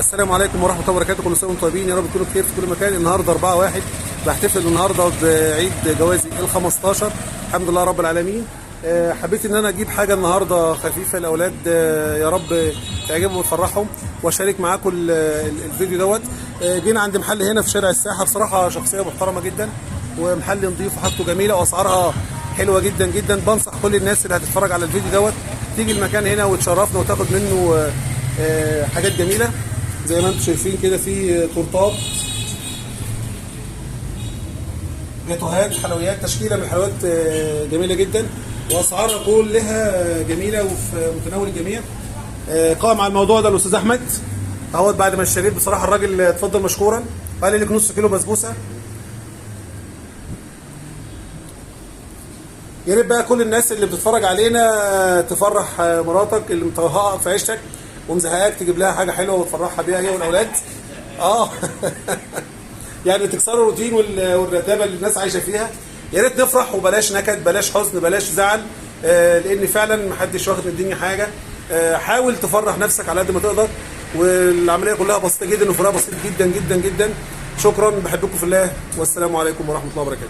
السلام عليكم ورحمه الله وبركاته. كل سنه وانتم طيبين، يا رب تكونوا بخير في كل مكان. النهارده 4/1 بحتفل النهارده بعيد جوازي ال15. الحمد لله رب العالمين. حبيت ان انا اجيب حاجه النهارده خفيفه الاولاد، يا رب تعجبهم وتفرحهم، واشارك معاكم الفيديو دوت. جينا عند محل هنا في شارع الساحه، بصراحه شخصيه محترمه جدا، ومحل نظيف وحاجته جميله واسعارها حلوه جدا جدا. بنصح كل الناس اللي هتتفرج على الفيديو دوت تيجي المكان هنا وتشرفنا وتاخد منه حاجات جميله زي ما انتم شايفين كده. في تورتات، جاتوهات، حلويات، تشكيله من الحلويات جميله جدا، واسعارها كلها جميله وفي متناول الجميع. قام على الموضوع ده الاستاذ احمد اهوت بعد ما اشتريت. بصراحه الراجل اتفضل مشكورا، قال لي لك نص كيلو بسبوسه. يا ريت بقى كل الناس اللي بتتفرج علينا تفرح مراتك اللي مطهقه في عيشتك ومزهقاك، تجيب لها حاجه حلوه وتفرحها بيها هي والاولاد. يعني تكسروا الروتين والرتابه اللي الناس عايشه فيها. يا ريت نفرح وبلاش نكد، بلاش حزن، بلاش زعل، لان فعلا محدش واخد من الدنيا حاجه. حاول تفرح نفسك على قد ما تقدر، والعمليه كلها بسيطه جدا وفرها بسيط جدا جدا جدا. شكرا، بحبكم في الله، والسلام عليكم ورحمه الله وبركاته.